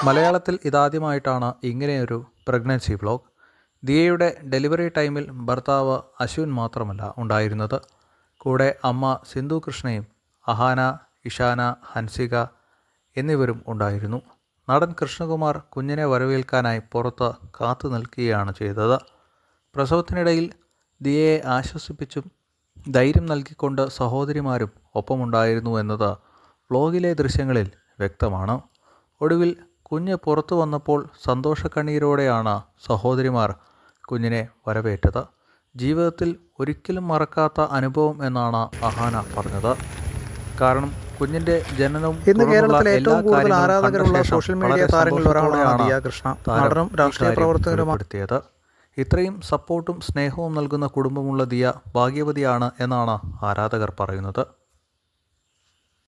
മലയാളത്തിൽ ഇതാദ്യമായിട്ടാണ് ഇങ്ങനെയൊരു pregnancy vlog. ദിയയുടെ ഡെലിവറി ടൈമിൽ ഭർത്താവ് അശ്വിൻ മാത്രമല്ല ഉണ്ടായിരുന്നത്. കൂടെ അമ്മ സിന്ധു കൃഷ്ണയും അഹാന, ഇഷാന, ഹൻസിക എന്നിവരും ഉണ്ടായിരുന്നു. നടൻ കൃഷ്ണകുമാർ കുഞ്ഞിനെ വരവേൽക്കാനായി പുറത്ത് കാത്തു നിൽക്കുകയാണ് ചെയ്തത്. പ്രസവത്തിനിടയിൽ ദിയയെ ആശ്വസിപ്പിച്ചും ധൈര്യം നൽകിക്കൊണ്ട് സഹോദരിമാരും ഒപ്പമുണ്ടായിരുന്നു എന്നത് വ്ലോഗിലെ ദൃശ്യങ്ങളിൽ വ്യക്തമാണ്. ഒടുവിൽ കുഞ്ഞ് പുറത്തു വന്നപ്പോൾ സന്തോഷക്കണ്ണീരോടെയാണ് സഹോദരിമാർ കുഞ്ഞിനെ വരവേറ്റത്. ജീവിതത്തിൽ ഒരിക്കലും മറക്കാത്ത അനുഭവം എന്നാണ് അഹാന പറഞ്ഞത്. കാരണം കുഞ്ഞിൻ്റെ ജനനവും ഇന്ന് കേരളത്തിലെ ഏറ്റവും കൂടുതൽ ആരാധകരുള്ള സോഷ്യൽ മീഡിയ താരങ്ങളിൽ ഒരാളാണ് ദിയ കൃഷ്ണ. നടനും രാഷ്ട്രീയ പ്രവർത്തകരുമാണെത്തിയത്. ഇത്രയും സപ്പോർട്ടും സ്നേഹവും നൽകുന്ന കുടുംബമുള്ള ദിയ ഭാഗ്യവതിയാണ് എന്നാണ് ആരാധകർ പറയുന്നത്.